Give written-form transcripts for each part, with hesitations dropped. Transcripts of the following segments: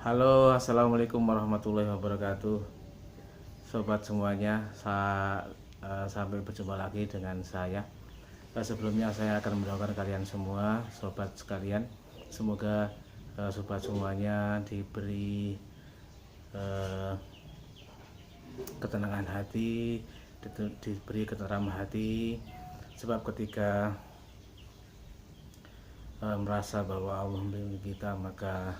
Halo, assalamualaikum warahmatullahi wabarakatuh, sobat semuanya. Sampai berjumpa lagi dengan saya. Sebelumnya saya akan mendoakan kalian semua, sobat sekalian. Semoga sobat semuanya diberi ketenangan hati, diberi keteraman hati. Sebab ketika merasa bahwa Allah membimbing kita, maka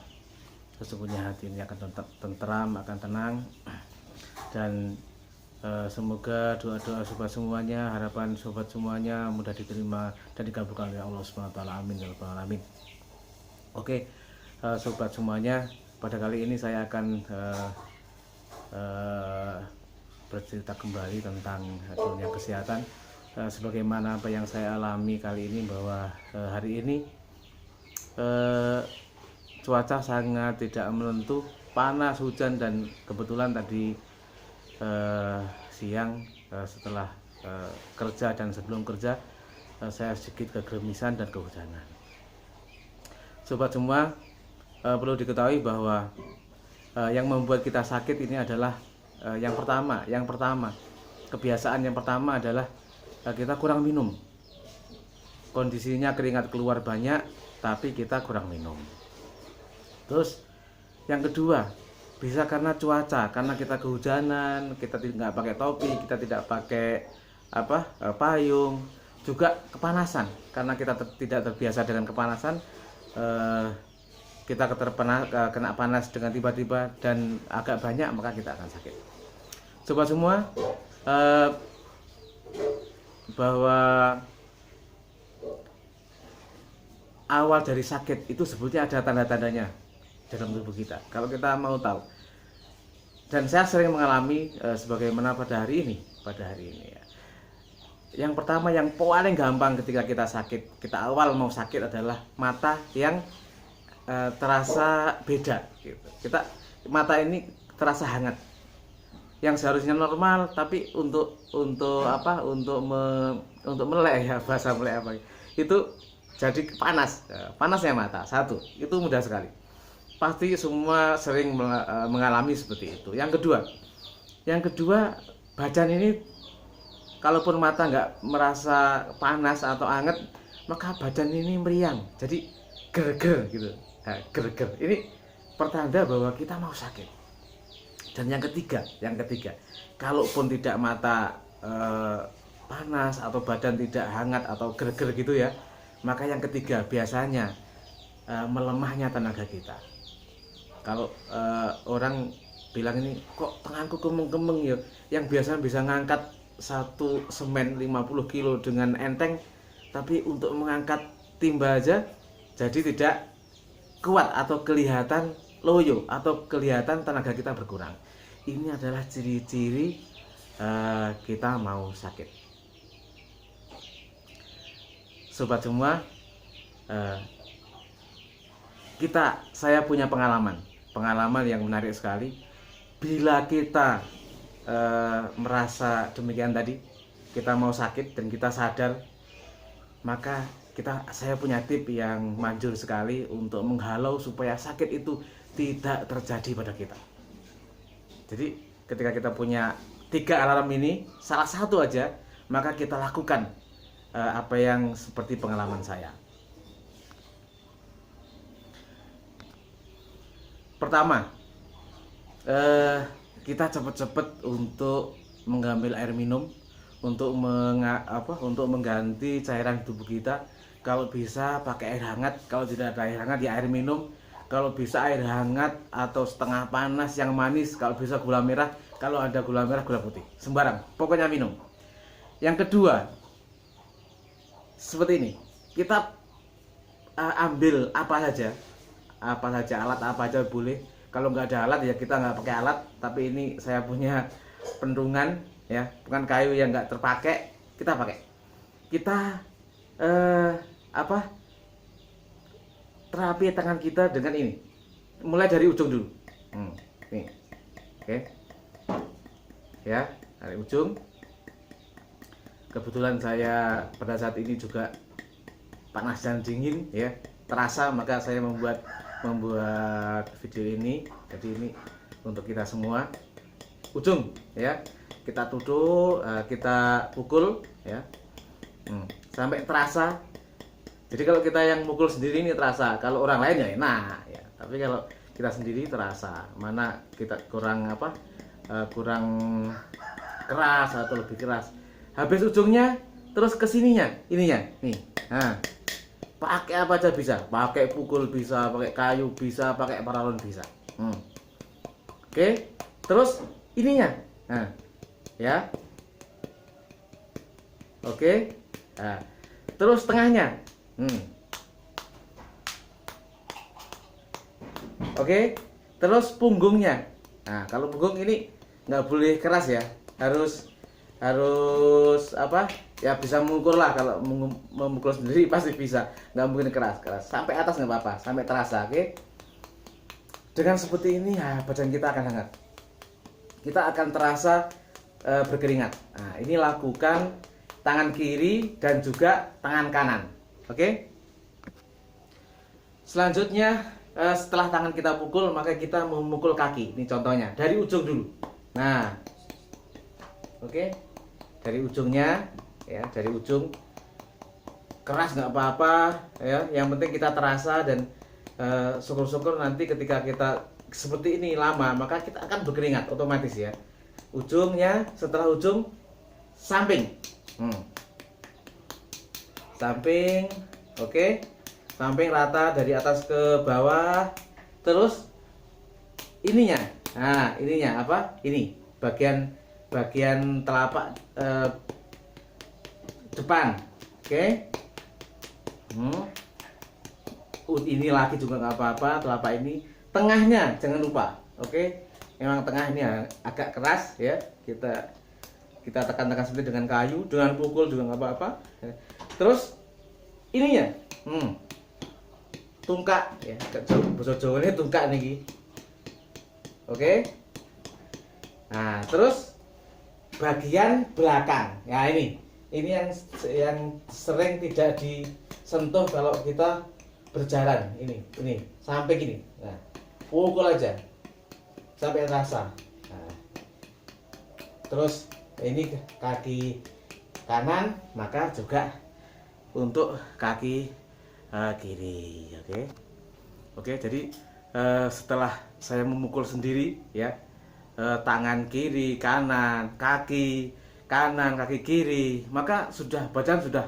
sesungguhnya hati ini akan tentram, akan tenang. Dan semoga doa-doa sobat semuanya, harapan sobat semuanya mudah diterima dan dikabulkan oleh Allah SWT. Amin ya rabbal alamin. Oke, sobat semuanya, pada kali ini saya akan bercerita kembali tentang dunia kesehatan. Sebagaimana apa yang saya alami kali ini, bahwa hari ini cuaca sangat tidak menentu, panas, hujan, dan kebetulan tadi siang setelah kerja dan sebelum kerja saya sedikit kegermisan dan kehujanan. Sobat semua, perlu diketahui bahwa yang membuat kita sakit ini adalah yang pertama kebiasaan yang pertama adalah kita kurang minum. Kondisinya keringat keluar banyak, tapi kita kurang minum. Terus yang kedua, bisa karena cuaca, karena kita kehujanan, kita tidak pakai topi, kita tidak pakai payung, juga kepanasan, karena kita tidak terbiasa dengan kepanasan, kita kena panas dengan tiba-tiba dan agak banyak, maka kita akan sakit. Sobat semua, bahwa awal dari sakit itu sebetulnya ada tanda-tandanya dalam tubuh kita, kalau kita mau tahu. Dan saya sering mengalami sebagaimana pada hari ini ya. Yang pertama, yang paling gampang ketika kita sakit, kita awal mau sakit, adalah mata yang terasa beda gitu. Mata ini terasa hangat, yang seharusnya normal, tapi untuk melek, ya, bahasa melek apa itu, jadi panasnya mata. Satu, itu mudah sekali, pasti semua sering mengalami seperti itu. Yang kedua, badan ini, kalaupun mata nggak merasa panas atau hangat, maka badan ini meriang, jadi ger-ger gitu. Ger-ger ini pertanda bahwa kita mau sakit. Dan yang ketiga, kalaupun tidak mata panas atau badan tidak hangat atau ger-ger gitu ya, maka yang ketiga biasanya melemahnya tenaga kita. Kalau orang bilang, ini kok tanganku kemeng-kemeng ya, yang biasa bisa ngangkat satu semen 50 kilo dengan enteng, tapi untuk mengangkat timba aja jadi tidak kuat, atau kelihatan loyo, atau kelihatan tenaga kita berkurang. Ini adalah ciri-ciri kita mau sakit. Sobat semua, saya punya pengalaman yang menarik sekali. Bila kita merasa demikian tadi, kita mau sakit dan kita sadar, maka saya punya tip yang manjur sekali untuk menghalau supaya sakit itu tidak terjadi pada kita. Jadi ketika kita punya 3 alarm ini, salah satu aja, maka kita lakukan apa yang seperti pengalaman saya. Pertama, kita cepat-cepat untuk mengambil air minum, untuk mengganti cairan tubuh kita. Kalau bisa pakai air hangat, kalau tidak ada air hangat ya air minum. Kalau bisa air hangat atau setengah panas yang manis, kalau bisa gula merah, kalau ada gula merah, gula putih, sembarang, pokoknya minum. Yang kedua, seperti ini, kita ambil apa saja, alat apa aja boleh. Kalau nggak ada alat ya kita nggak pakai alat, tapi ini saya punya pendungan ya, bukan kayu yang nggak terpakai, kita pakai. Kita terapi tangan kita dengan ini, mulai dari ujung dulu. Nih, oke, ya, dari ujung. Kebetulan saya pada saat ini juga panas dan dingin ya, terasa, maka saya membuat membuat video ini. Jadi ini untuk kita semua. Ujung ya, kita tutup, kita pukul ya, sampai terasa. Jadi kalau kita yang mukul sendiri ini terasa, kalau orang lain ya enak ya. Tapi kalau kita sendiri terasa mana kita kurang kurang keras atau lebih keras. Habis ujungnya terus kesininya, ininya nih. Nah, pakai apa aja bisa, pakai pukul bisa, pakai kayu bisa, pakai paralon bisa. Oke, terus ininya, nah, ya, oke, nah, terus tengahnya, oke, terus punggungnya. Nah, kalau punggung ini nggak boleh keras ya, harus apa ya, bisa mengukur lah. Kalau memukul sendiri pasti bisa, nggak mungkin keras sampai atas nggak apa-apa, sampai terasa. Oke, dengan seperti ini ya badan kita akan hangat, kita akan terasa berkeringat. Nah, ini lakukan tangan kiri dan juga tangan kanan. Oke, selanjutnya setelah tangan kita pukul, maka kita memukul kaki. Ini contohnya dari ujung dulu. Nah, oke, dari ujungnya ya, dari ujung. Keras nggak apa-apa ya, yang penting kita terasa. Dan syukur-syukur nanti ketika kita seperti ini lama, maka kita akan berkeringat otomatis ya. Ujungnya, setelah ujung, samping, samping, oke, samping rata dari atas ke bawah. Terus ininya, nah ininya apa? Ini bagian telapak depan, oke. Ini lagi juga nggak apa-apa, telapak ini. Tengahnya jangan lupa, oke. Memang tengah ini agak keras ya, kita tekan-tekan seperti dengan kayu, dengan pukul juga nggak apa-apa. Terus ininya, tungkak ya, bahasa Jawa ini tungkak nih, oke. Nah, terus bagian belakang ya, ini yang sering tidak disentuh kalau kita berjalan. Ini sampai gini. Nah, pukul aja sampai terasa. Nah, terus ini kaki kanan, maka juga untuk kaki kiri. Oke, jadi setelah saya memukul sendiri ya, tangan kiri, kanan, kaki kanan, kaki kiri, maka badan sudah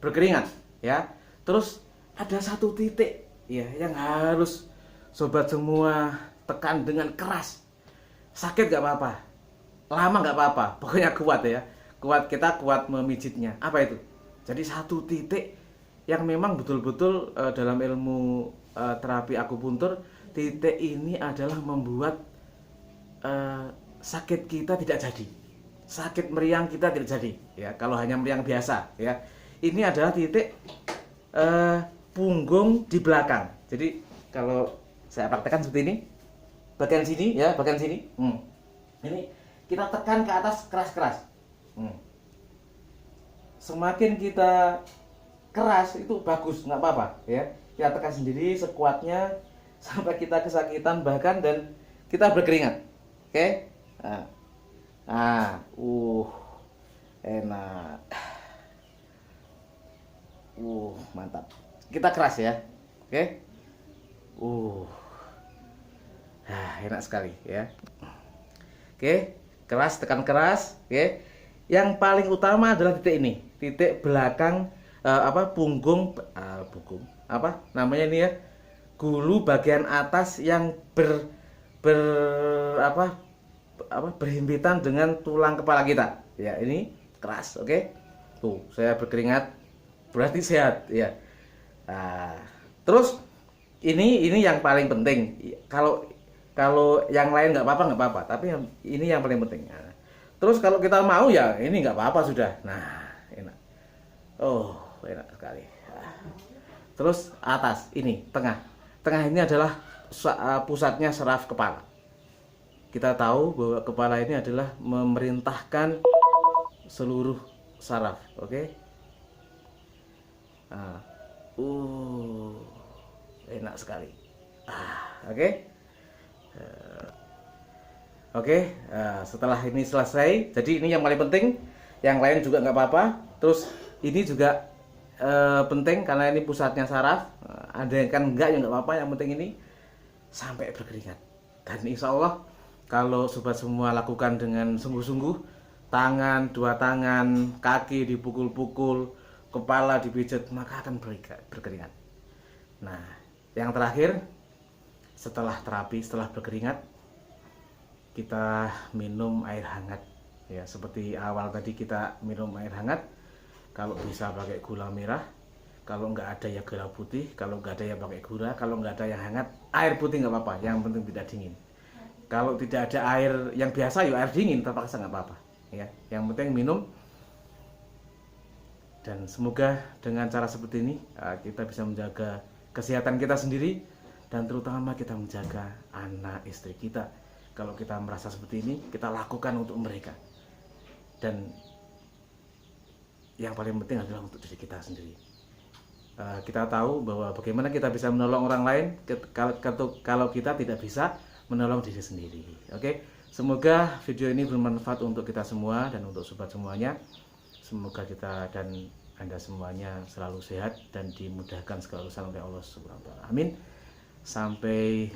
berkeringat ya. Terus ada satu titik ya yang harus sobat semua tekan dengan keras. Sakit gak apa-apa, lama gak apa-apa, pokoknya kuat ya. Kita kuat memijitnya. Apa itu? Jadi satu titik yang memang betul-betul dalam ilmu terapi akupuntur, titik ini adalah membuat sakit kita tidak jadi, sakit meriang kita tidak jadi ya. Kalau hanya meriang biasa ya, ini adalah titik punggung di belakang. Jadi kalau saya praktekkan seperti ini, bagian sini ya, bagian sini, ini kita tekan ke atas keras-keras. Semakin kita keras itu bagus, nggak apa-apa ya. Kita tekan sendiri sekuatnya sampai kita kesakitan bahkan dan kita berkeringat. Oke, enak, mantap. Kita keras ya, oke, enak sekali ya. Oke, keras, tekan keras. Oke, yang paling utama adalah titik ini, titik belakang punggung, apa namanya ini ya, gulu bagian atas yang berhimpitan dengan tulang kepala kita ya. Ini keras, oke. Tuh saya berkeringat, berarti sehat ya. Nah, terus ini yang paling penting. Kalau yang lain nggak apa-apa, tapi ini yang paling penting. Nah, terus kalau kita mau ya ini nggak apa-apa sudah. Nah, enak, enak sekali. Terus atas ini, tengah ini adalah pusatnya saraf kepala. Kita tahu bahwa kepala ini adalah memerintahkan seluruh saraf, oke. Nah, enak sekali. Oke. Oke, setelah ini selesai, jadi ini yang paling penting, yang lain juga nggak apa-apa. Terus ini juga penting karena ini pusatnya saraf. Ada yang kan enggak ya nggak apa-apa, yang penting ini sampai berkeringat. Dan insya Allah kalau sobat semua lakukan dengan sungguh-sungguh, tangan, dua tangan, kaki dipukul-pukul, kepala dipijat, maka akan berkeringat. Nah, yang terakhir, setelah terapi, setelah berkeringat, kita minum air hangat ya, seperti awal tadi kita minum air hangat, kalau bisa pakai gula merah, kalau nggak ada ya gula putih, kalau nggak ada ya pakai gula, kalau nggak ada yang hangat air putih nggak apa-apa, yang penting tidak dingin. Kalau tidak ada air yang biasa ya air dingin terpaksa nggak apa-apa ya, yang penting minum. Dan semoga dengan cara seperti ini kita bisa menjaga kesehatan kita sendiri, dan terutama kita menjaga anak istri kita. Kalau kita merasa seperti ini, kita lakukan untuk mereka. Dan yang paling penting adalah untuk diri kita sendiri. Kita tahu bahwa bagaimana kita bisa menolong orang lain kalau kita tidak bisa menolong diri sendiri. Oke, semoga video ini bermanfaat untuk kita semua dan untuk sobat semuanya. Semoga kita dan Anda semuanya selalu sehat dan dimudahkan segala urusan oleh Allah Subhanahu wa taala. Amin. Sampai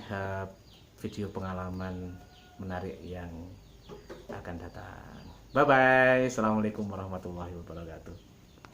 video pengalaman menarik yang akan datang. Bye bye. Assalamualaikum warahmatullahi wabarakatuh.